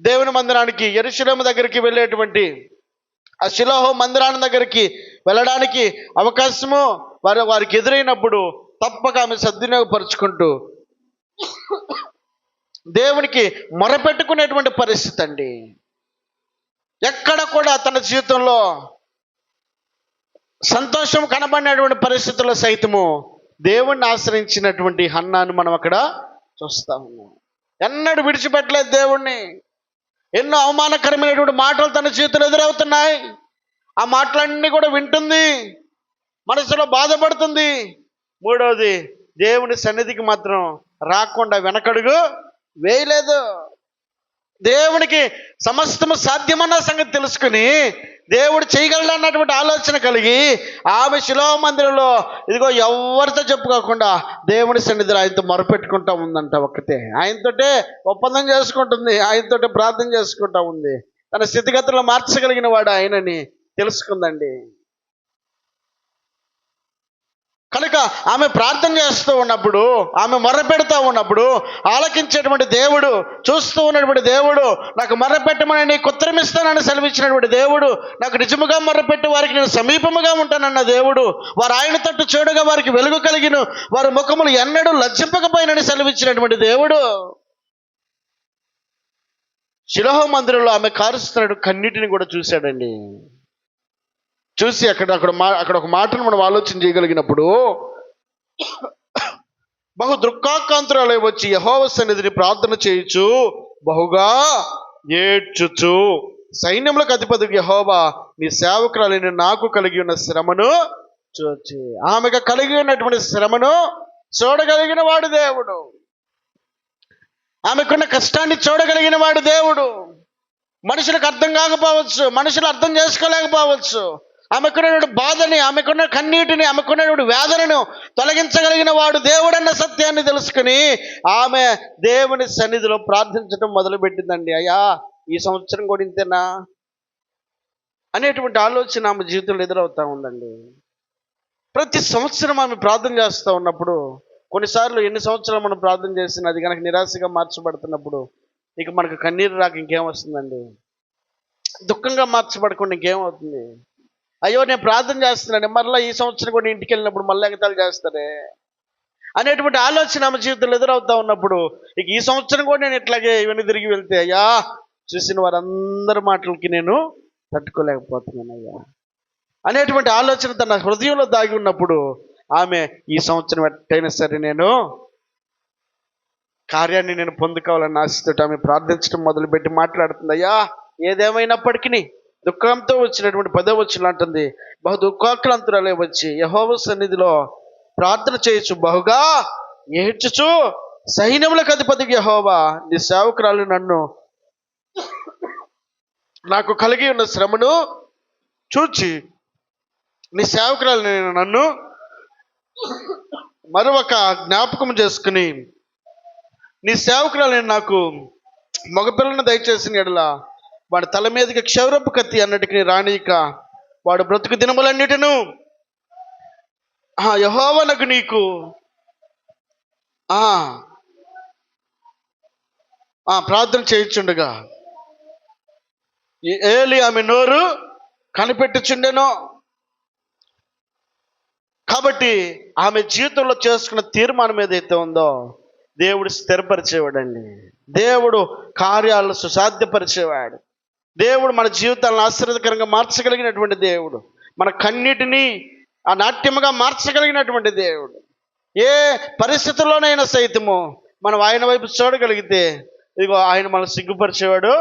Speaker 1: దేవుని మందిరానికి, యెరూషలేము దగ్గరికి వెళ్ళేటువంటి ఆ షిలోహు మందిరాన్ని దగ్గరికి వెళ్ళడానికి అవకాశము వారికి ఎదురైనప్పుడు తప్పక ఆమె సద్వినియోగపరుచుకుంటూ దేవునికి మొరపెట్టుకునేటువంటి పరిస్థితి అండి. ఎక్కడ కూడా తన జీవితంలో సంతోషం కనబడినటువంటి పరిస్థితుల్లో సైతము దేవుణ్ణి ఆశ్రయించినటువంటి హన్నాను మనం అక్కడ చూస్తా ఉన్నాం. ఎన్నడూ విడిచిపెట్టలేదు దేవుణ్ణి. ఎన్నో అవమానకరమైనటువంటి మాటలు తన జీవితంలో ఎదురవుతున్నాయి. ఆ మాటలన్నీ కూడా వింటుంది, మనసులో బాధపడుతుంది. మూడవది, దేవుని సన్నిధికి మాత్రం రాకుండా వెనకడుగు వేయలేదు. దేవునికి సమస్తము సాధ్యమన్న సంగతి తెలుసుకుని దేవుడు చేయగలడు అన్నటువంటి ఆలోచన కలిగి ఆమె షిలోహు మందిరంలో ఇదిగో ఎవరితో చెప్పుకోకుండా దేవుని సన్నిధిలో ఆయనతో మొరపెట్టుకుంటా ఉందంట. ఒక్కతే ఆయనతోటే ఒప్పందం చేసుకుంటుంది, ఆయనతోటే ప్రార్థన చేసుకుంటా ఉంది. తన స్థితిగతులను మార్చగలిగిన వాడు ఆయనని తెలుసుకుందండి. కనుక ఆమె ప్రార్థన చేస్తూ ఉన్నప్పుడు, ఆమె మొర్రపెడుతూ ఉన్నప్పుడు ఆలకించేటువంటి దేవుడు, చూస్తూ ఉన్నటువంటి దేవుడు, నాకు మొర్రపెట్టమని నీకు ఉత్తరం ఇస్తానని సెలవిచ్చినటువంటి దేవుడు, నాకు నిజముగా మొర్రపెట్టి వారికి నేను సమీపముగా ఉంటానన్న దేవుడు, వారు ఆయన తట్టు చూడగా వారికి వెలుగు కలిగిన వారి ముఖములు ఎన్నడూ లజ్జింపకపోయినని సెలవిచ్చినటువంటి దేవుడు షిలోహు మందిరంలో ఆమె కారుస్తున్నాడు కన్నీటిని కూడా చూశాడండి. చూసి అక్కడ ఒక మాటను మనం ఆలోచన చేయగలిగినప్పుడు, బహు దుఃఖాకాంతురాలై వచ్చి యెహోవా సన్నిధిని ప్రార్థన చేయుచు బహుగా ఏడ్చుచు, సైన్యములకు అధిపతి యెహోవా నీ సేవకురాలైన నాకు కలిగి ఉన్న శ్రమను చూచి. ఆమెకు కలిగి ఉన్నటువంటి శ్రమను చూడగలిగిన వాడు దేవుడు. ఆమెకున్న కష్టాన్ని చూడగలిగిన వాడు దేవుడు. మనుషులకు అర్థం కాకపోవచ్చు, మనుషులు అర్థం చేసుకోలేకపోవచ్చు. ఆమెకున్న బాధని, ఆమెకున్న కన్నీటిని, ఆమెకున్న వేదనను తొలగించగలిగిన వాడు దేవుడన్న సత్యాన్ని తెలుసుకుని ఆమె దేవుని సన్నిధిలో ప్రార్థించడం మొదలుపెట్టిందండి. అయ్యా, ఈ సంవత్సరం కూడా ఇంతేనా అనేటువంటి ఆలోచన ఆమె జీవితంలో ఎదురవుతా ఉందండి. ప్రతి సంవత్సరం ఆమె ప్రార్థన చేస్తూ ఉన్నప్పుడు, కొన్నిసార్లు ఎన్ని సంవత్సరాలు మనం ప్రార్థన చేసినా అది కనుక నిరాశగా మార్చబడుతున్నప్పుడు ఇక మనకు కన్నీరు రాక ఇంకేమొస్తుందండి? దుఃఖంగా మార్చబడకుండా ఇంకేమవుతుంది? అయ్యో, నేను ప్రార్థన చేస్తున్నాను, మరలా ఈ సంవత్సరం కూడా ఇంటికి వెళ్ళినప్పుడు మళ్ళీ ఎగతాళి చేస్తారే అనేటువంటి ఆలోచన ఆమె జీవితంలో ఎదురవుతా ఉన్నప్పుడు, ఇక ఈ సంవత్సరం కూడా నేను ఇట్లాగే ఇవన్నీ తిరిగి వెళ్తే అయ్యా, చూసిన వారందరి మాటలకి నేను తట్టుకోలేకపోతున్నాను అయ్యా అనేటువంటి ఆలోచన తన హృదయంలో దాగి ఉన్నప్పుడు ఆమె ఈ సంవత్సరం ఎట్టయినా సరే నేను కార్యాన్ని నేను పొందుకోవాలని ఆశతో ఆమె ప్రార్థించడం మొదలుపెట్టి మాట్లాడుతుంది. అయ్యా, ఏదేమైనప్పటికీ దుఃఖంతో వచ్చినటువంటి 10వ వచనం అంటుంది, బహు దుఃఖాక్రాంతురాలే వచ్చి యెహోవా సన్నిధిలో ప్రార్థన చేయొచ్చు, బహుగా ఏడ్చుచు సైన్యములకు అధిపతి యెహోవా నీ సేవకురాలు నాకు కలిగి ఉన్న శ్రమను చూచి నీ సేవకురాలు నన్ను మరొక జ్ఞాపకం చేసుకుని నీ సేవకురాలు నాకు మగపిల్లను దయచేసిన ఎడల వాడి తల మీదకి క్షౌరపు కత్తి అన్నటికి రానిక వాడు బ్రతుకు దినములన్నిటిను యెహోవానకు నీకు ప్రార్థన చేయించుండగా ఏలి ఆమె నోరు కనిపెట్టుచుండెను. కాబట్టి ఆమె జీవితంలో చేసుకున్న తీర్మానం ఏదైతే ఉందో దేవుడు స్థిరపరిచేవాడండి. దేవుడు కార్యాలను సుసాధ్యపరిచేవాడు. దేవుడు మన జీవితాలను ఆశీర్వాదకరంగా మార్చగలిగినటువంటి దేవుడు. మన కన్నిటిని ఆ నాట్యముగా మార్చగలిగినటువంటి దేవుడు. ఏ పరిస్థితుల్లోనైనా సైతము మనం ఆయన వైపు చూడగలిగితే ఇదిగో ఆయన మనం సిగ్గుపరిచేవాడు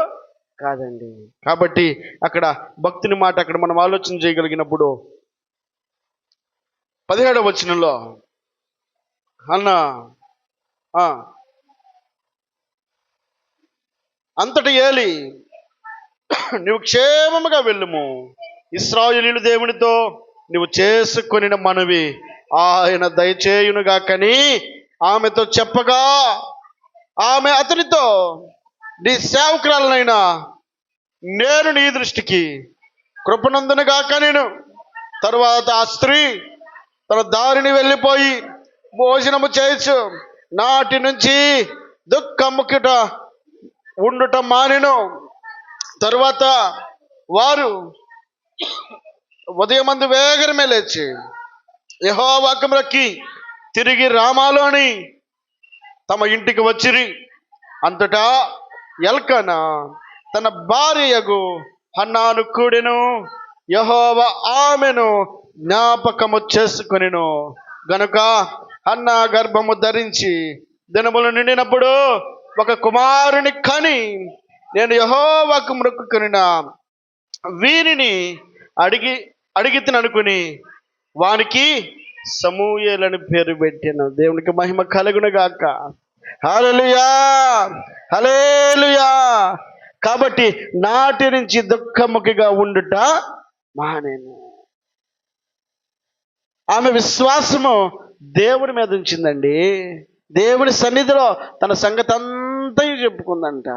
Speaker 1: కాదండి. కాబట్టి అక్కడ భక్తుని మాట అక్కడ మనం ఆలోచన చేయగలిగినప్పుడు 17వ వచనంలో అన్న అంతటి ఏలి నువ్వు క్షేమముగా వెళ్ళుము, ఇశ్రాయేలీయుల దేవునితో నువ్వు చేసుకొనిన మనవి ఆయన దయచేయునుగా కని ఆమెతో చెప్పగా ఆమె అతనితో నీ సేవకురాలనైనా నేను నీ దృష్టికి కృపనందునుగాక నేను. తరువాత ఆ స్త్రీ తన దారిని వెళ్ళిపోయి భోజనము చేయొచ్చు నాటి నుంచి దుఃఖముకిట ఉండుట మానెను. తరువాత వారు ఉదయమందు వేగరమే లేచి యెహోవా వాక్యములకి తిరిగి రామాలోని తమ ఇంటికి వచ్చిరి. అంతటా ఎల్కానా తన భార్యయగు హన్నాను కూడెను. యెహోవా ఆమెను జ్ఞాపకము చేసుకొనెను గనుక హన్నా గర్భము ధరించి దినములు నిండినప్పుడు ఒక కుమారుని కని నేను యెహోవాకు మొక్కుకొనిన వీరిని అడిగితిని అనుకుని వానికి సమూయేలని పేరు పెట్టాను. దేవునికి మహిమ కలుగును గాక. హల్లెలూయా, హల్లెలూయా. కాబట్టి నాటి నుంచి దుఃఖముఖిగా ఉండుట మానేను. ఆమె విశ్వాసము దేవుని మీద ఉంచిందండి. దేవుని సన్నిధిలో తన సంగతి అంతా చెప్పుకుందంట.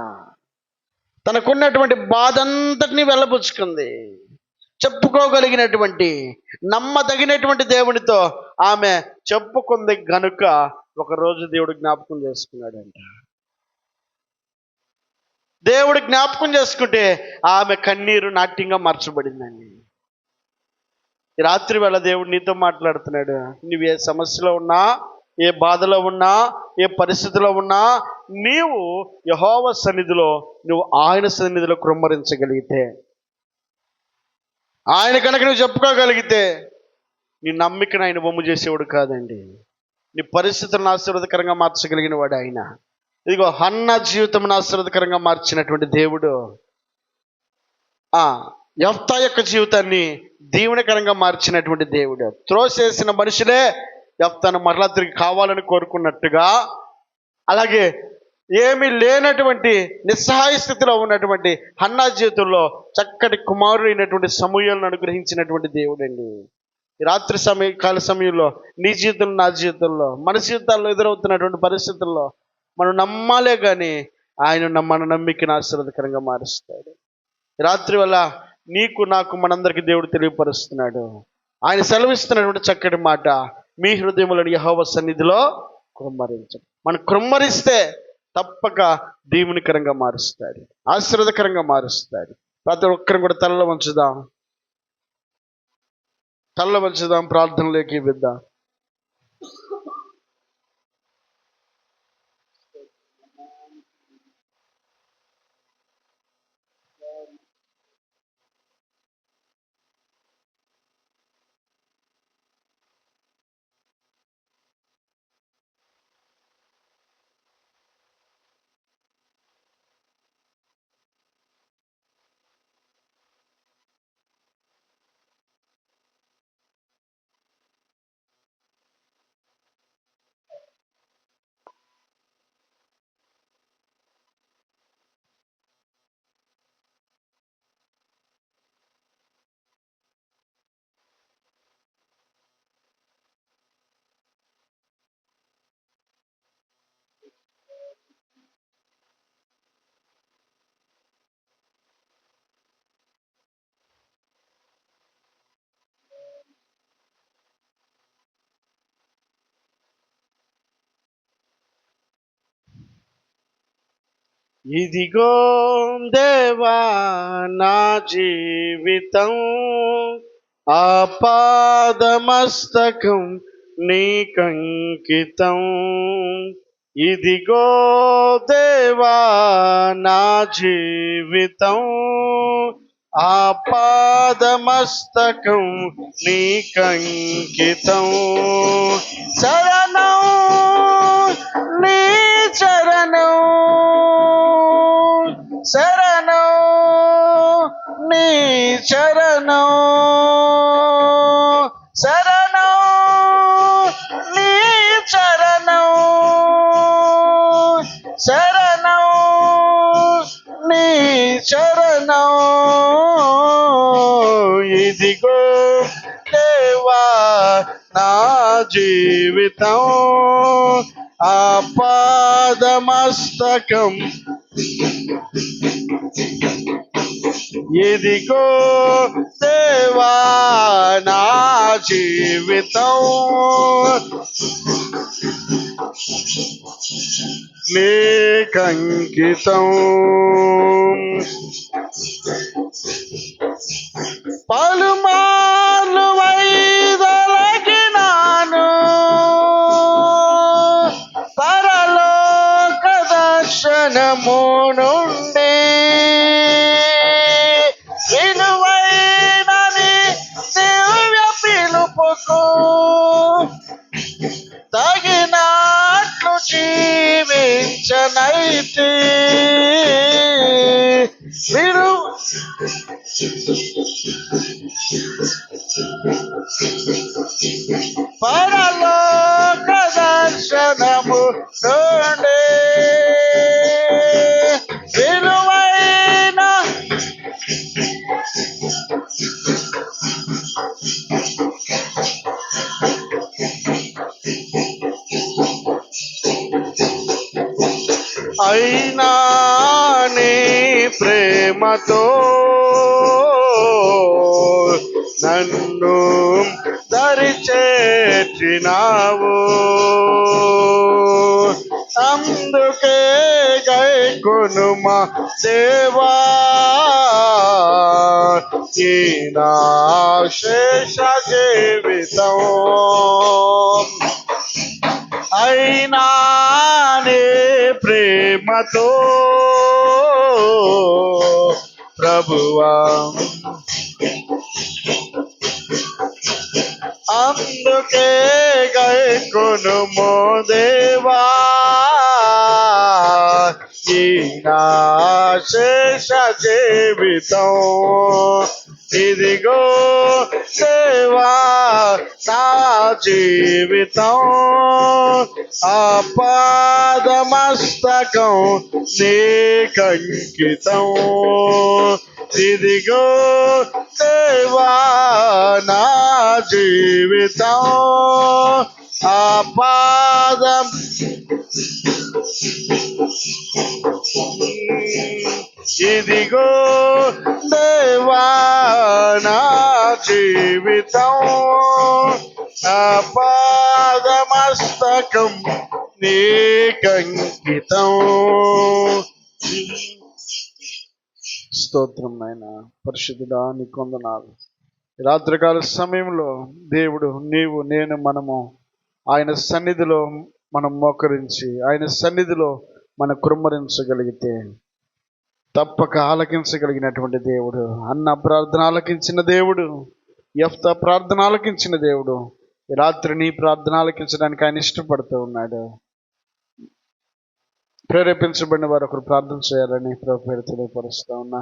Speaker 1: తనకున్నటువంటి బాధ అంతటినీ వెళ్ళబుచ్చుకుంది. చెప్పుకోగలిగినటువంటి నమ్మదగినటువంటి దేవునితో ఆమె చెప్పుకుంది గనుక ఒకరోజు దేవుడు జ్ఞాపకం చేసుకున్నాడంట. దేవుడు జ్ఞాపకం చేసుకుంటే ఆమె కన్నీరు నాట్యంగా మార్చబడిందండి. ఈ రాత్రి వేళ దేవుడు నీతో మాట్లాడుతున్నాడు. నువ్వు ఏ సమస్యలో ఉన్నా, ఏ బాధలో ఉన్నా, ఏ పరిస్థితిలో ఉన్నా నీవు యెహోవా సన్నిధిలో నువ్వు ఆయన సన్నిధిలో కృమ్మరించగలిగితే, ఆయన కనుక నువ్వు చెప్పుకోగలిగితే నీ నమ్మికను ఆయన బొమ్ము చేసేవాడు కాదండి. నీ పరిస్థితులను ఆశీర్వాదకరంగా మార్చగలిగిన వాడు ఆయన. ఇదిగో హన్నా జీవితం ఆశీర్వాదకరంగా మార్చినటువంటి దేవుడు. ఆ యెఫ్తా యొక్క జీవితాన్ని దీవెనకరంగా మార్చినటువంటి దేవుడు. త్రోసేసిన మనుషులే యెఫ్తాను మరలా తిరిగి కావాలని కోరుకున్నట్టుగా, అలాగే ఏమీ లేనటువంటి నిస్సహాయ స్థితిలో ఉన్నటువంటి హన్నా జీవితంలో చక్కటి కుమారుడైనటువంటి సమూయేలును అనుగ్రహించినటువంటి దేవుడండి. ఈ రాత్రి కాల సమయంలో నీ జీవితంలో, నా జీవితంలో, మన జీవితాల్లో ఎదురవుతున్నటువంటి పరిస్థితుల్లో మనం నమ్మాలే కానీ ఆయన మన నమ్మికను ఆశీర్వాదకరంగా మారుస్తాడు. రాత్రి వల్ల నీకు నాకు మనందరికీ దేవుడు తెలియపరుస్తున్నాడు. ఆయన సెలవిస్తున్నటువంటి చక్కటి మాట, మీ హృదయములను యెహోవా సన్నిధిలో కృమ్మరించండి. మనం కృమ్మరిస్తే తప్పక దీవెనకరంగా మారుస్తాడు, ఆశీర్వాదకరంగా మారుస్తాడు. ప్రతి ఒక్కరిని కూడా తలలో వంచుదాం, ప్రార్థనలోకి విద్దాం. ఇదిగో దేవా నా జీవితం, ఆపాదమస్తకం నీకంకితం. ఇదిగో దేవా నా జీవితం, ఆపాదమస్తకం నీకంకితం. శరణం నీ చరణం, శరణం నీ చరణం, శరణం నీ చరణం, శరణం నీ చరణం. ఇదిగో దేవా నా జీవితం, ఆపాదమస్తకం. ఇదిగో దేవా నా జీవితం, నీకంకితం. పలుమార్లు వైదొలగినాను పరలోక దర్శనము నుండి, విలువైన నీ దివ్య పిలుపుకు తగినట్లు జీవించనైతే. పరలోక దర్శనము నుండి విలువైన అయినా నీ ప్రేమతో నన్ను దరిచేర్చినావు, అందుకే గైకొనుమా దేవా ఈ నా శేష జీవితం. అయినా నీ ప్రేమతో ప్రభువా, అందుకే గైకొనుము దేవా ఈ నా శేష జీవితం ఇదిగో దేవా నా జీవితం ఆపాదమస్తకం నీకంకితం ఇదిగో దేవా నా జీవితం ఆపాదం ఇదిగో దేవా నా జీవితం ఆపాదమస్తకం నీకంకితం. స్తోత్రం నాయనా, పరిశుద్ధుడా నీకు వందనాలు. రాత్రికాల సమయంలో దేవుడు, నీవు, నేను, మనము ఆయన సన్నిధిలో మనం మోకరించి ఆయన సన్నిధిలో మనం కృమ్మరించగలిగితే తప్పక ఆలకించగలిగినటువంటి దేవుడు. అన్న ప్రార్థన ఆలకించిన దేవుడు, యెఫ్తా ప్రార్థన ఆలకించిన దేవుడు ఈ రాత్రి నీ ప్రార్థన ఆలకించడానికి ఆయన ఇష్టపడుతూ ఉన్నాడు. ప్రేరేపించబడిన వారు ఒకరు ప్రార్థన చేయాలని ప్రభు పేరు తెలియపరుస్తూ ఉన్నా.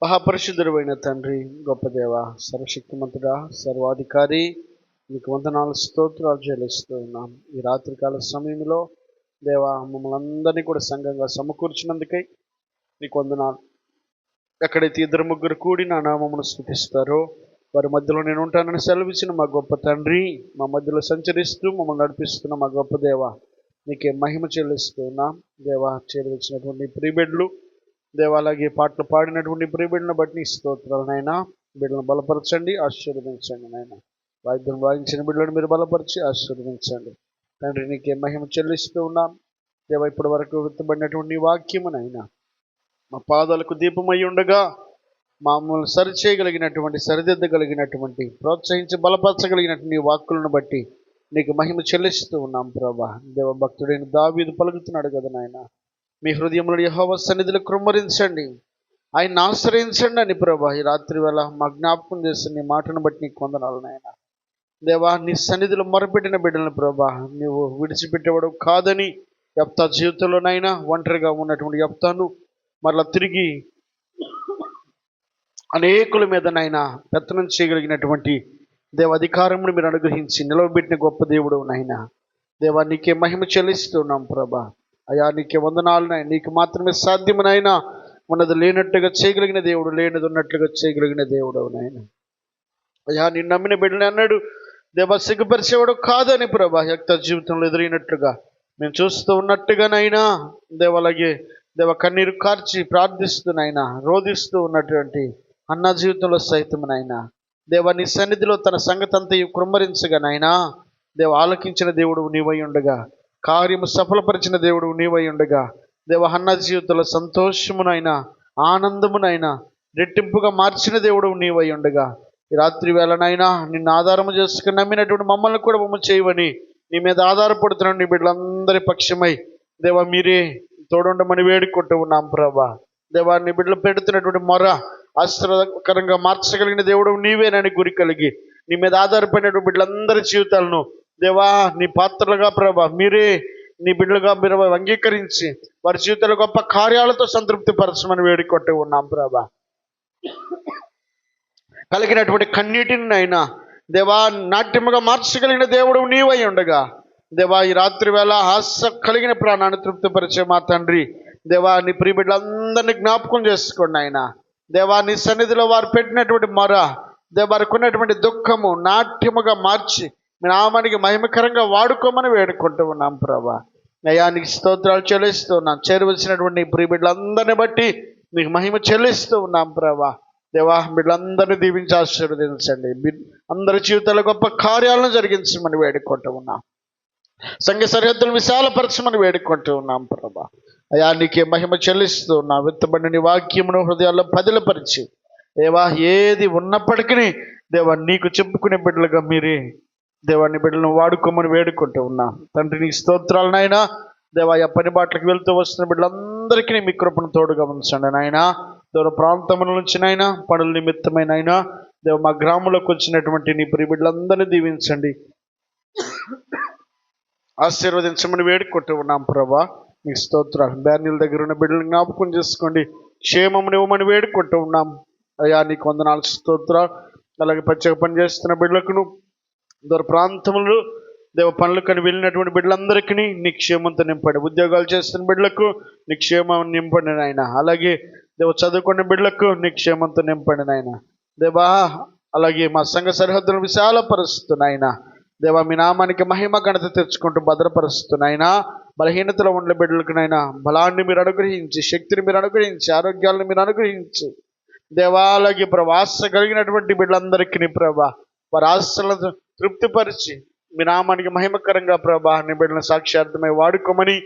Speaker 1: మహాపరిశుద్ధుడైన తండ్రి, గొప్ప దేవ, సర్వశక్తిమంతుడా, సర్వాధికారి, నీకు వందనాలు, స్తోత్రాలు చెల్లిస్తూ ఉన్నాం. ఈ రాత్రికాల సమయంలో దేవ మమ్మల్ని అందరినీ కూడా సంఘంగా సమకూర్చినందుకై నీకు వందనాలు. ఎక్కడైతే ఇద్దరు ముగ్గురు కూడి నా నామమును స్తుతిస్తారో వారి మధ్యలో నేను ఉంటానని సెలవిచ్చిన మా గొప్ప తండ్రి, మా మధ్యలో సంచరిస్తూ మమ్మల్ని నడిపిస్తున్న మా గొప్ప దేవ, నీకే మహిమ చెల్లిస్తూ ఉన్నాం. దేవ, చేరవచ్చినటువంటి ప్రియబిడ్డలు దేవ, అలాగే పాటలు పాడినటువంటి ప్రియబిడ్డలను బట్టి నీ స్తోత్రాలు నాయనా. బిడ్డలను బలపరచండి, ఆశీర్వదించండి నాయన. వాయిద్యం వాయించిన బిడ్డలను మీరు బలపరిచి ఆశీర్వదించండి తండ్రి. నీకే మహిమ చెల్లిస్తూ ఉన్నాం దేవ. ఇప్పటి వరకు విత్తబడినటువంటి వాక్యమునైనా మా పాదాలకు దీపమై ఉండగా మామూలు సరిచేయగలిగినటువంటి, సరిదిద్దగలిగినటువంటి, ప్రోత్సహించి బలపరచగలిగినటువంటి వాక్కులను బట్టి నీకు మహిమ చెల్లిస్తూ ఉన్నాం ప్రభా. దేవ, భక్తుడైన దావీదు పలుకుతున్నాడు కదా నాయన, మీ హృదయంలో యెహోవా సన్నిధిలో కృమ్మరించండి, ఆయన ఆశ్రయించండి అని ప్రభా. ఈ రాత్రి వేళ మా జ్ఞాపకం చేసి నీ మాటను బట్టి నీకు వందనాలు నాయన. దేవా, నీ సన్నిధిలో మొరపెట్టిన బిడ్డలను ప్రభా నువ్వు విడిచిపెట్టేవాడు కాదని యెఫ్తా జీవితంలోనైనా ఒంటరిగా ఉన్నటువంటి యెఫ్తాను మరలా తిరిగి అనేకుల మీదనైనా పెత్తనం చేయగలిగినటువంటి దేవ అధికారమును మీరు అనుగ్రహించి నిలవబెట్టిన గొప్ప దేవుడు నాయన. దేవా, నీకే మహిమ చెల్లిస్తున్నాం ప్రభా. అయా, నీకే వందనాలు నాయన. నీకు మాత్రమే సాధ్యమునైనా ఉన్నది లేనట్టుగా చేయగలిగిన దేవుడు, లేనిది ఉన్నట్లుగా చేయగలిగిన దేవుడు నాయన. అయ్యా, నిన్ను నమ్మిన బిడ్డని అన్నాడు దేవా సిగ్గుపరిచేవాడు కాదని ప్రభా. యెఫ్తా జీవితంలో ఎదురైనట్లుగా మేము చూస్తూ ఉన్నట్టుగానైనా దేవ, అలాగే దేవ కన్నీరు కార్చి ప్రార్థిస్తున్నాయినా రోధిస్తూ ఉన్నటువంటి అన్న జీవితంలో సైతం నాయన దేవా నీ సన్నిధిలో తన సంగతి అంతయు కృమ్మరించగా నాయనా దేవ ఆలకించిన దేవుడు నీవై ఉండగా, కార్యము సఫలపరిచిన దేవుడు నీవై ఉండగా, దేవ అన్న జీవితంలో సంతోషమునైనా ఆనందమునైనా రెట్టింపుగా మార్చిన దేవుడు నీవై ఉండగా, ఈ రాత్రి వేళనైనా నిన్ను ఆధారము చేసుకుని నమ్మినటువంటి మమ్మల్ని కూడా మమ్మల్ని చేయవని నీ మీద ఆధారపడుతున్నాను. నీ బిడ్డలందరి పక్షమై దేవా మీరే తోడుండమని వేడుకుంటూ ఉన్నాం ప్రభా. దేవా నీ బిడ్డలు పెడుతున్నటువంటి మొర ఆశీర్వాదకరంగా మార్చగలిగిన దేవుడు నీవేనని గురి కలిగి నీ మీద ఆధారపడినటువంటి బిడ్డలందరి జీవితాలను దేవా నీ పాత్రలుగా ప్రభా మీరే నీ బిడ్డలుగా మీరు అంగీకరించి వారి జీవితాలు గొప్ప కార్యాలతో సంతృప్తి పరచమని వేడుకుంటూ ఉన్నాం ప్రభా. కలిగినటువంటి కన్నీటిని అయినా దేవా నాట్యముగా మార్చగలిగిన దేవుడు నీవై ఉండగా, దేవా ఈ రాత్రి వేళ హాస్య కలిగిన ప్రాణాన్ని తృప్తిపరిచే మా తండ్రి దేవా నీ ప్రియ బిడ్డలందరినీ జ్ఞాపకం చేసుకోండి ఆయన. దేవా నీ సన్నిధిలో వారు పెట్టినటువంటి మొర వారికి ఉన్నటువంటి దుఃఖము నాట్యముగా మార్చి మీ నామానికి మహిమకరంగా వాడుకోమని వేడుకుంటూ ఉన్నాం ప్రభా. నయానికి స్తోత్రాలు చెల్లిస్తూ ఉన్నాం. చేరవలసినటువంటి నీ ప్రియ బిడ్డలందరినీ బట్టి మీకు మహిమ చెల్లిస్తూ ఉన్నాం ప్రభా. దేవా బిడ్డలందరినీ దీవించి ఆశీర్వదించండి. అందరి జీవితాల్లో గొప్ప కార్యాలను జరిగించమని వేడుకుంటూ ఉన్నాం. సంఘ సరిహద్దులు విశాలపరచమని వేడుకుంటూ ఉన్నాం ప్రభా. అయా నీకే మహిమ చెల్లిస్తూ ఉన్నాం. విత్తబడిన నీ వాక్యమును హృదయాల్లో పదిలపరిచి దేవా ఏది ఉన్నప్పటికీ దేవా నీకు చెప్పుకునే బిడ్డలుగా మీరే దేవా నీ బిడ్డలను వాడుకోమని వేడుకుంటూ ఉన్నాం తండ్రి. నీ స్తోత్రాలనైనా దేవా ఆ పని బాటలకు వెళ్తూ వస్తున్న బిడ్డలందరికీ మీ కృపను తోడుగా ఉంచండి నాయన. దూర ప్రాంతముల నుంచి నాయన పనుల నిమిత్తమైన అయినా దేవ మా గ్రామంలోకి వచ్చినటువంటి నీ ప్రియ బిడ్డలందరినీ దీవించండి, ఆశీర్వదించమని వేడుకుంటూ ఉన్నాం ప్రభా. మీ స్తోత్రాలు. బ్యానీల దగ్గర ఉన్న బిడ్డలను జ్ఞాపకం చేసుకోండి, క్షేమమును ఇవ్వమని వేడుకుంటూ ఉన్నాం అయ్యా. నీకు వందనాలు స్తోత్రాలు. అలాగే ప్రత్యేక పని చేస్తున్న బిడ్డలకును దూర ప్రాంతములు దేవ పనులకని వెళ్ళినటువంటి బిడ్డలందరికీ నీ క్షేమంతో నింపండి. ఉద్యోగాలు చేస్తున్న బిడ్డలకు నీ క్షేమం నింపండి నాయన. అలాగే దేవ చదువుకున్న బిడ్డలకు నీ క్షేమంతో నింపండి నాయన దేవా. అలాగే మా సంఘ సరిహద్దులను విశాలపరుస్తున్నాయన దేవా. మీ నామానికి మహిమ ఘనత తెచ్చుకుంటూ భద్రపరుస్తున్నాయన. బలహీనతలో ఉండే బిడ్డలకునైనా బలాన్ని మీరు అనుగ్రహించి, శక్తిని మీరు అనుగ్రహించి, ఆరోగ్యాలను మీరు అనుగ్రహించి దేవా. అలాగే ప్రభా ఆశ కలిగినటువంటి బిడ్డలందరికీ ప్రభా వారి ఆశలను తృప్తిపరిచి మీ నామానికి మహిమకరంగా ప్రభా నీ బిడ్డలను సాక్షార్థమై వాడుకోమని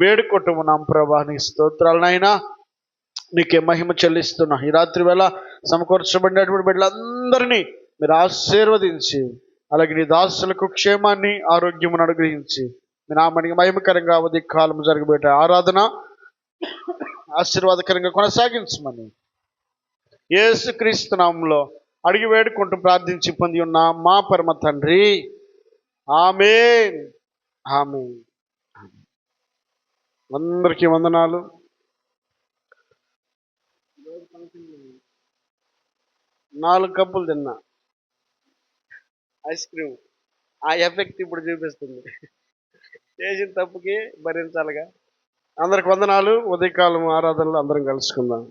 Speaker 1: వేడుకుంటూ ఉన్నాం ప్రభా. నీ స్తోత్రాలనైనా నీకే మహిమ చెల్లిస్తున్నా. ఈ రాత్రి వేళ సమకూర్చబడినటువంటి బిడ్డలందరినీ మీరు ఆశీర్వదించి అలాగే నీ దాసులకు క్షేమాన్ని ఆరోగ్యమును అనుగ్రహించి మీ నామానికి మహిమకరంగా ఉదయ కాలం జరగబెట్టే ఆరాధన ఆశీర్వాదకరంగా కొనసాగించమని యేసుక్రీస్తు నామములో అడిగి వేడుకుంటూ ప్రార్థించి పొంది ఉన్న మా పరమ తండ్రి, ఆమేన్ ఆమేన్. అందరికీ వందనాలు. 4 కప్పులు తిన్నా ఐస్ క్రీమ్. ఆ ఎఫెక్ట్ ఇప్పుడు చూపిస్తుంది. చేసిన తప్పుకి భరించాలిగా. అందరికి వందనాలు. ఉదయకాలం ఆరాధనలో అందరం కలుసుకుందాం.